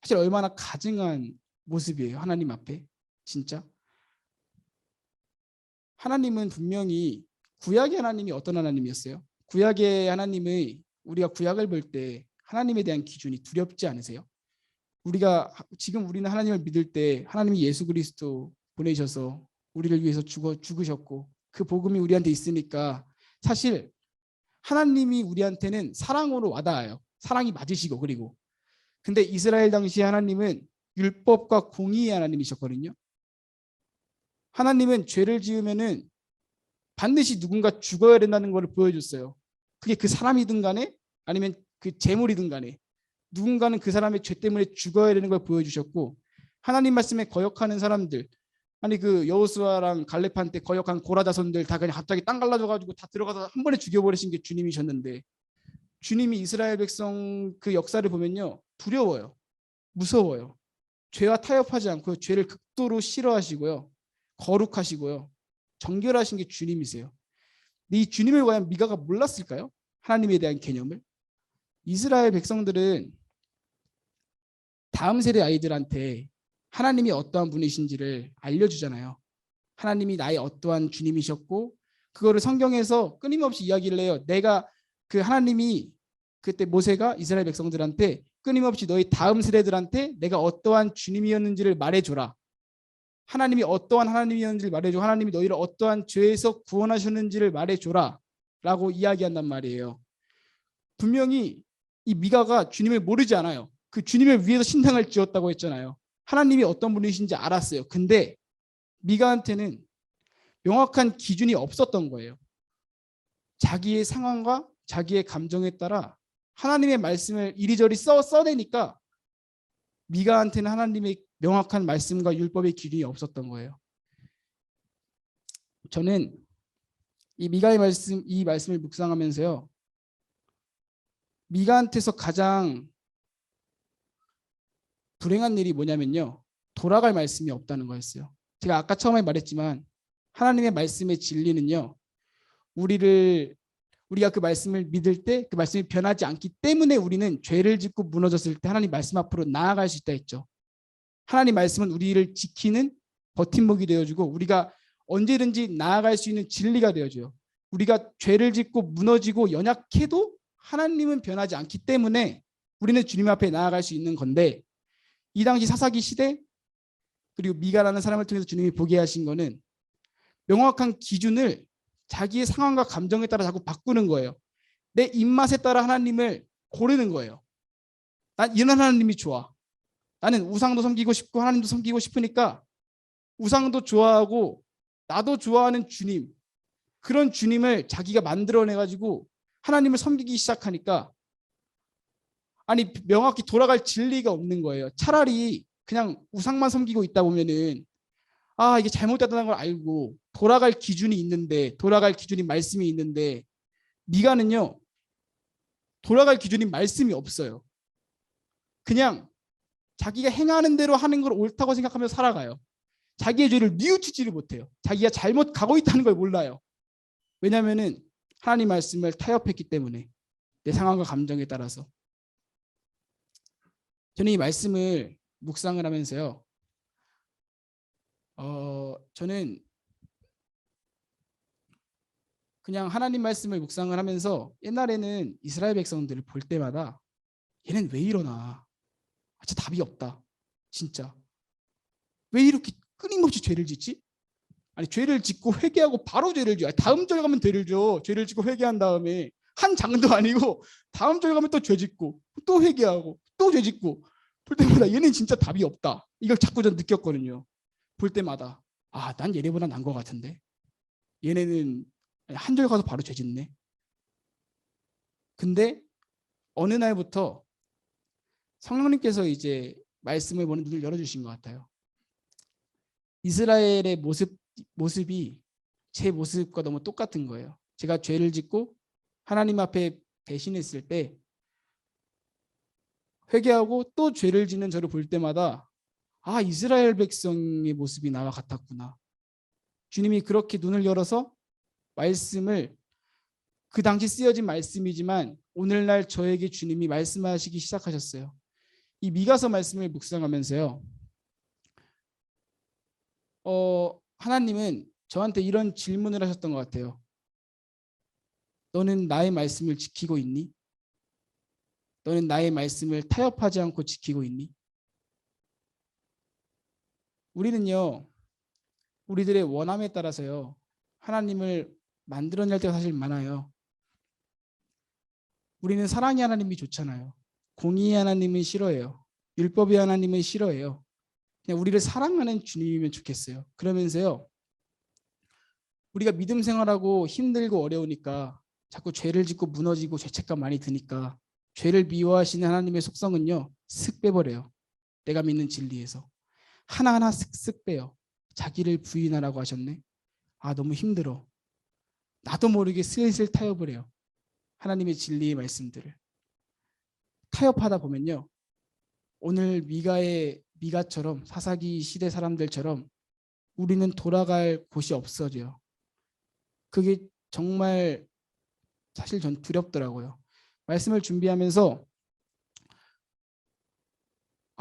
사실 얼마나 가증한 모습이에요. 하나님 앞에. 진짜. 하나님은 분명히 구약의 하나님이 어떤 하나님이었어요? 구약의 하나님의 우리가 구약을 볼 때 하나님에 대한 기준이 두렵지 않으세요? 지금 우리는 하나님을 믿을 때 하나님이 예수 그리스도 보내셔서 우리를 위해서 죽으셨고 그 복음이 우리한테 있으니까 사실 하나님이 우리한테는 사랑으로 와닿아요. 사랑이 맞으시고. 그리고 근데 이스라엘 당시 하나님은 율법과 공의의 하나님이셨거든요. 하나님은 죄를 지으면은 반드시 누군가 죽어야 된다는 것을 보여줬어요. 그게 그 사람이든 간에 아니면 그 재물이든 간에 누군가는 그 사람의 죄 때문에 죽어야 되는 걸 보여주셨고, 하나님 말씀에 거역하는 사람들, 아니 그 여호수아랑 갈렙한 때 거역한 고라 자손들 다 그냥 갑자기 땅 갈라져가지고 다 들어가서 한 번에 죽여버리신 게 주님이셨는데, 주님이 이스라엘 백성 그 역사를 보면요, 두려워요. 무서워요. 죄와 타협하지 않고 죄를 극도로 싫어하시고요, 거룩하시고요, 정결하신 게 주님이세요. 근데 이 주님을 과연 미가가 몰랐을까요? 하나님에 대한 개념을. 이스라엘 백성들은 다음 세대 아이들한테 하나님이 어떠한 분이신지를 알려주잖아요. 하나님이 나의 어떠한 주님이셨고, 그거를 성경에서 끊임없이 이야기를 해요. 내가 그 하나님이 그때 모세가 이스라엘 백성들한테 끊임없이 너희 다음 세대들한테 내가 어떠한 주님이었는지를 말해줘라. 하나님이 어떠한 하나님이었는지를 말해줘. 하나님이 너희를 어떠한 죄에서 구원하셨는지를 말해줘라 라고 이야기한단 말이에요. 분명히 이 미가가 주님을 모르지 않아요. 그 주님을 위해서 신당을 지었다고 했잖아요. 하나님이 어떤 분이신지 알았어요. 근데 미가한테는 명확한 기준이 없었던 거예요. 자기의 상황과 자기의 감정에 따라 하나님의 말씀을 이리저리 써내니까 미가한테는 하나님의 명확한 말씀과 율법의 기준이 없었던 거예요. 저는 이 미가의 말씀, 이 말씀을 묵상하면서요, 미가한테서 가장 불행한 일이 뭐냐면요, 돌아갈 말씀이 없다는 거였어요. 제가 아까 처음에 말했지만 하나님의 말씀의 진리는요, 우리가 그 말씀을 믿을 때 그 말씀이 변하지 않기 때문에 우리는 죄를 짓고 무너졌을 때 하나님 말씀 앞으로 나아갈 수 있다 했죠. 하나님 말씀은 우리를 지키는 버팀목이 되어주고 우리가 언제든지 나아갈 수 있는 진리가 되어줘요. 우리가 죄를 짓고 무너지고 연약해도 하나님은 변하지 않기 때문에 우리는 주님 앞에 나아갈 수 있는 건데, 이 당시 사사기 시대 그리고 미가라는 사람을 통해서 주님이 보게 하신 거는 명확한 기준을 자기의 상황과 감정에 따라 자꾸 바꾸는 거예요. 내 입맛에 따라 하나님을 고르는 거예요. 난 이런 하나님이 좋아. 나는 우상도 섬기고 싶고 하나님도 섬기고 싶으니까 우상도 좋아하고 나도 좋아하는 주님, 그런 주님을 자기가 만들어내가지고 하나님을 섬기기 시작하니까, 아니 명확히 돌아갈 진리가 없는 거예요. 차라리 그냥 우상만 섬기고 있다 보면은 이게 잘못됐다는 걸 알고 돌아갈 기준이 있는데, 돌아갈 기준이 말씀이 있는데, 미가는요 돌아갈 기준이 말씀이 없어요. 그냥 자기가 행하는 대로 하는 걸 옳다고 생각하면서 살아가요. 자기의 죄를 뉘우치지를 못해요. 자기가 잘못 가고 있다는 걸 몰라요. 왜냐하면은 하나님 말씀을 타협했기 때문에, 내 상황과 감정에 따라서. 저는 이 말씀을 묵상을 하면서요, 저는 그냥 하나님 말씀을 묵상을 하면서 옛날에는 이스라엘 백성들을 볼 때마다 얘는 왜 이러나, 진짜 답이 없다. 진짜 왜 이렇게 끊임없이 죄를 짓지? 아니 죄를 짓고 회개하고 바로 죄를 지어. 다음 절 가면 죄를 져. 죄를 짓고 회개한 다음에 한 장도 아니고 다음 절 가면 또 죄 짓고 또 회개하고 또 죄 짓고, 볼 때마다 얘는 진짜 답이 없다. 이걸 자꾸 전 느꼈거든요. 볼 때마다 난 얘네보다 난 것 같은데, 얘네는 한 절 가서 바로 죄 짓네. 근데 어느 날부터 성령님께서 이제 말씀을 보는 눈을 열어주신 것 같아요. 이스라엘의 모습이 제 모습과 너무 똑같은 거예요. 제가 죄를 짓고 하나님 앞에 배신했을 때 회개하고 또 죄를 짓는 저를 볼 때마다 이스라엘 백성의 모습이 나와 같았구나. 주님이 그렇게 눈을 열어서 말씀을, 그 당시 쓰여진 말씀이지만 오늘날 저에게 주님이 말씀하시기 시작하셨어요. 이 미가서 말씀을 묵상하면서요, 하나님은 저한테 이런 질문을 하셨던 것 같아요. 너는 나의 말씀을 지키고 있니? 너는 나의 말씀을 타협하지 않고 지키고 있니? 우리는요, 우리들의 원함에 따라서요, 하나님을 만들어낼 때가 사실 많아요. 우리는 사랑의 하나님이 좋잖아요. 공의의 하나님은 싫어해요. 율법의 하나님은 싫어해요. 그냥 우리를 사랑하는 주님이면 좋겠어요. 그러면서요, 우리가 믿음 생활하고 힘들고 어려우니까 자꾸 죄를 짓고 무너지고 죄책감 많이 드니까 죄를 미워하시는 하나님의 속성은요, 슥 빼버려요. 내가 믿는 진리에서 하나하나 슥슥 빼요. 자기를 부인하라고 하셨네. 아, 너무 힘들어. 나도 모르게 슬슬 타협을 해요. 하나님의 진리의 말씀들을 타협하다 보면요, 오늘 미가처럼 사사기 시대 사람들처럼 우리는 돌아갈 곳이 없어져요. 그게 정말 사실 전 두렵더라고요. 말씀을 준비하면서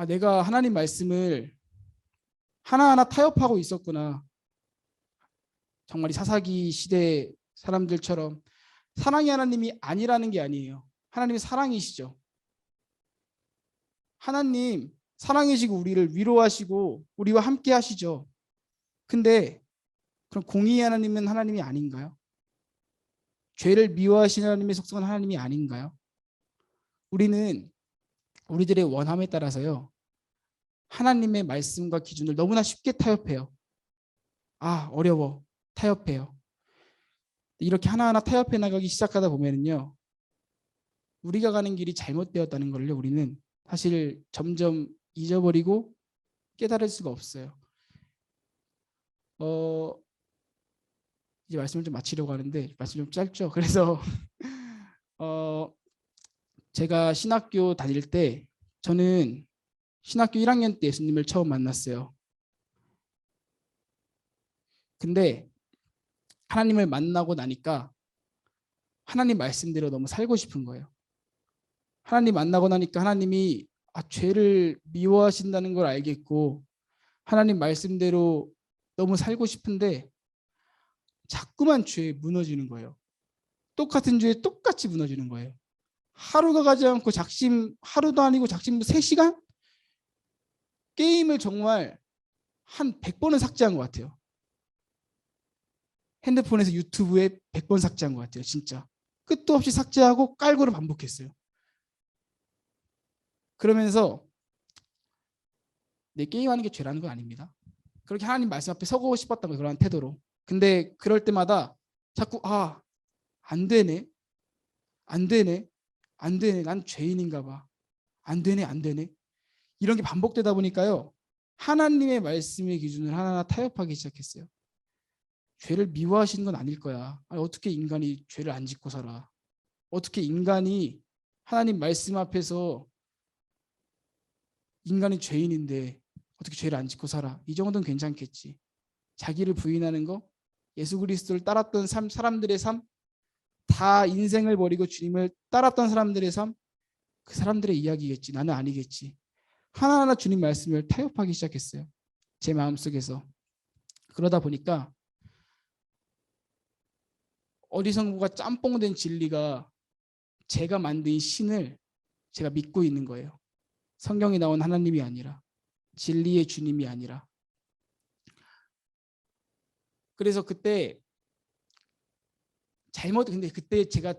내가 하나님 말씀을 하나하나 타협하고 있었구나. 정말 이 사사기 시대 사람들처럼 사랑의 하나님이 아니라는 게 아니에요. 하나님이 사랑이시죠. 하나님 사랑이시고 우리를 위로하시고 우리와 함께 하시죠. 근데 그럼 공의의 하나님은 하나님이 아닌가요? 죄를 미워하시는 하나님의 속성은 하나님이 아닌가요? 우리는 우리들의 원함에 따라서요, 하나님의 말씀과 기준을 너무나 쉽게 타협해요. 어려워. 타협해요. 이렇게 하나하나 타협해 나가기 시작하다 보면은요, 우리가 가는 길이 잘못되었다는 걸요, 우리는 사실 점점 잊어버리고 깨달을 수가 없어요. 이제 말씀을 좀 마치려고 하는데 말씀이 좀 짧죠. 그래서 제가 신학교 다닐 때 저는 신학교 1학년 때 예수님을 처음 만났어요. 근데 하나님을 만나고 나니까 하나님 말씀대로 너무 살고 싶은 거예요. 하나님 만나고 나니까 하나님이 죄를 미워하신다는 걸 알겠고 하나님 말씀대로 너무 살고 싶은데 자꾸만 죄에 무너지는 거예요. 똑같은 죄에 똑같이 무너지는 거예요. 하루가 가지 않고 하루도 아니고 작심 3시간? 게임을 정말 한 100번은 삭제한 것 같아요. 핸드폰에서 유튜브에 100번 삭제한 것 같아요. 진짜. 끝도 없이 삭제하고 깔고를 반복했어요. 그러면서 내 게임하는 게 죄라는 건 아닙니다. 그렇게 하나님 말씀 앞에 서고 싶었던 거예요. 그런 태도로. 근데 그럴 때마다 자꾸 안 되네. 안 되네. 안 되네. 난 죄인인가 봐. 안 되네. 안 되네. 이런 게 반복되다 보니까요. 하나님의 말씀의 기준을 하나하나 타협하기 시작했어요. 죄를 미워하시는 건 아닐 거야. 어떻게 인간이 죄를 안 짓고 살아? 어떻게 인간이 하나님 말씀 앞에서 인간이 죄인인데 어떻게 죄를 안 짓고 살아? 이 정도는 괜찮겠지. 자기를 부인하는 거, 예수 그리스도를 따랐던 사람들의 삶, 다 인생을 버리고 주님을 따랐던 사람들의 삶, 그 사람들의 이야기겠지. 나는 아니겠지. 하나하나 주님 말씀을 타협하기 시작했어요. 제 마음속에서. 그러다 보니까 어리석음과 짬뽕된 진리가 제가 만든 신을 제가 믿고 있는 거예요. 성경에 나온 하나님이 아니라, 진리의 주님이 아니라. 그래서 근데 그때 제가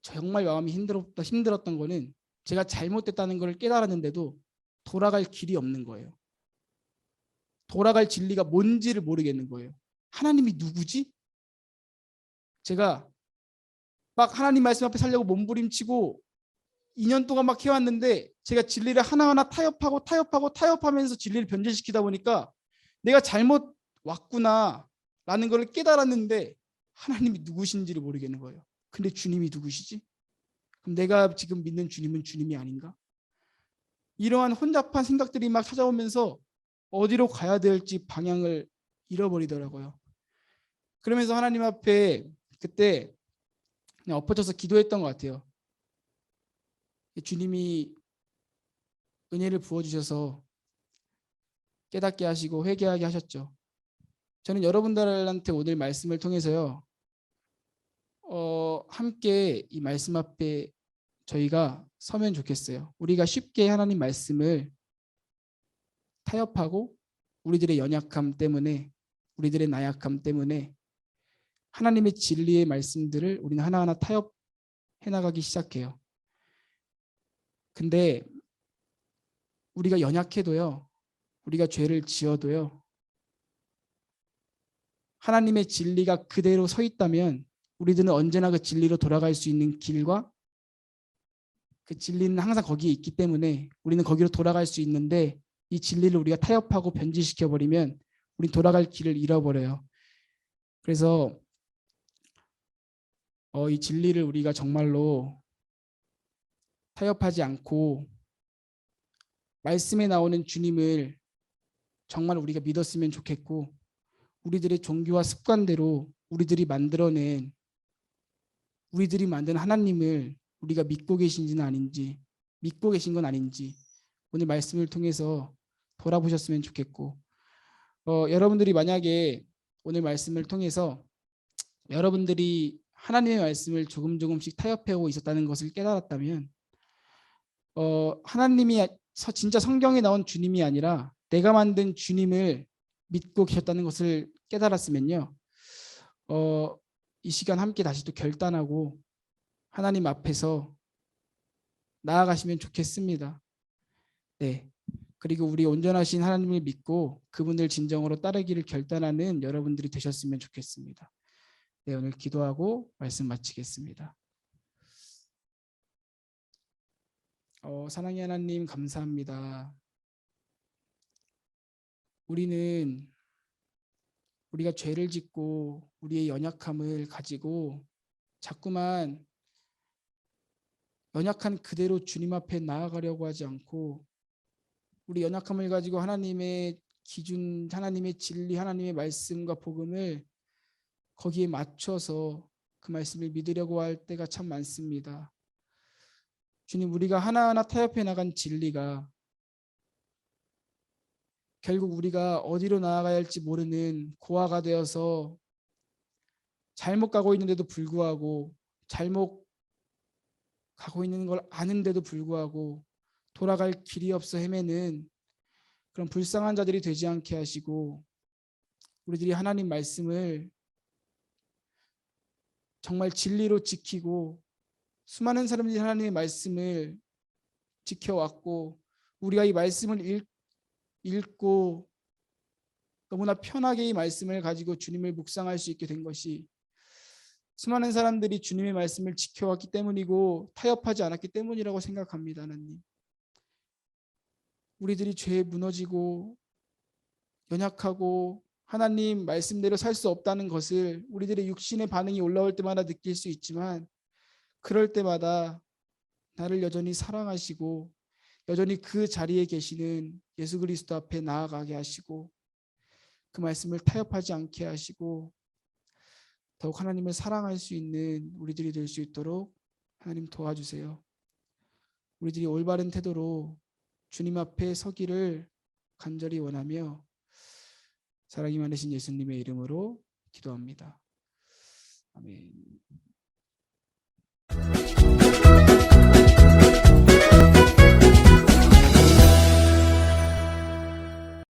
정말 마음이 힘들었던 거는 제가 잘못됐다는 걸 깨달았는데도 돌아갈 길이 없는 거예요. 돌아갈 진리가 뭔지를 모르겠는 거예요. 하나님이 누구지? 제가 막 하나님 말씀 앞에 살려고 몸부림치고 2년 동안 막 해왔는데 제가 진리를 하나하나 타협하면서 진리를 변질시키다 보니까 내가 잘못 왔구나 라는 걸 깨달았는데 하나님이 누구신지를 모르겠는 거예요. 근데 주님이 누구시지? 그럼 내가 지금 믿는 주님은 주님이 아닌가? 이러한 혼잡한 생각들이 막 찾아오면서 어디로 가야 될지 방향을 잃어버리더라고요. 그러면서 하나님 앞에 그때 그냥 엎어져서 기도했던 것 같아요. 주님이 은혜를 부어주셔서 깨닫게 하시고 회개하게 하셨죠. 저는 여러분들한테 오늘 말씀을 통해서요, 함께 이 말씀 앞에 저희가 서면 좋겠어요. 우리가 쉽게 하나님 말씀을 타협하고 우리들의 연약함 때문에, 우리들의 나약함 때문에 하나님의 진리의 말씀들을 우리는 하나하나 타협해 나가기 시작해요. 근데 우리가 연약해도요, 우리가 죄를 지어도요, 하나님의 진리가 그대로 서 있다면 우리들은 언제나 그 진리로 돌아갈 수 있는 길과 그 진리는 항상 거기에 있기 때문에 우리는 거기로 돌아갈 수 있는데, 이 진리를 우리가 타협하고 변질시켜 버리면 우리 돌아갈 길을 잃어버려요. 그래서 이 진리를 우리가 정말로 타협하지 않고 말씀에 나오는 주님을 정말 우리가 믿었으면 좋겠고, 우리들의 종교와 습관대로 우리들이 만든 하나님을 우리가 믿고 계신지는 아닌지, 믿고 계신 건 아닌지 오늘 말씀을 통해서 돌아보셨으면 좋겠고, 여러분들이 만약에 오늘 말씀을 통해서 여러분들이 하나님의 말씀을 조금씩 타협해오고 있었다는 것을 깨달았다면, 하나님이 진짜 성경에 나온 주님이 아니라 내가 만든 주님을 믿고 계셨다는 것을 깨달았으면요, 이 시간 함께 다시 또 결단하고 하나님 앞에서 나아가시면 좋겠습니다. 네. 그리고 우리 온전하신 하나님을 믿고 그분을 진정으로 따르기를 결단하는 여러분들이 되셨으면 좋겠습니다. 네, 오늘 기도하고 말씀 마치겠습니다. 사랑의 하나님, 감사합니다. 우리가 죄를 짓고 우리의 연약함을 가지고 자꾸만 연약한 그대로 주님 앞에 나아가려고 하지 않고, 우리 연약함을 가지고 하나님의 기준, 하나님의 진리, 하나님의 말씀과 복음을 거기에 맞춰서 그 말씀을 믿으려고 할 때가 참 많습니다. 주님, 우리가 하나하나 타협해 나간 진리가 결국 우리가 어디로 나아가야 할지 모르는 고아가 되어서 잘못 가고 있는데도 불구하고, 잘못 가고 있는 걸 아는데도 불구하고 돌아갈 길이 없어 헤매는 그런 불쌍한 자들이 되지 않게 하시고, 우리들이 하나님 말씀을 정말 진리로 지키고, 수많은 사람들이 하나님의 말씀을 지켜왔고, 우리가 이 말씀을 읽고 너무나 편하게 이 말씀을 가지고 주님을 묵상할 수 있게 된 것이 수많은 사람들이 주님의 말씀을 지켜왔기 때문이고 타협하지 않았기 때문이라고 생각합니다. 하나님, 우리들이 죄에 무너지고 연약하고 하나님 말씀대로 살 수 없다는 것을 우리들의 육신의 반응이 올라올 때마다 느낄 수 있지만, 그럴 때마다 나를 여전히 사랑하시고 여전히 그 자리에 계시는 예수 그리스도 앞에 나아가게 하시고 그 말씀을 타협하지 않게 하시고 더욱 하나님을 사랑할 수 있는 우리들이 될 수 있도록 하나님 도와주세요. 우리들이 올바른 태도로 주님 앞에 서기를 간절히 원하며 사랑이 많으신 예수님의 이름으로 기도합니다. 아멘.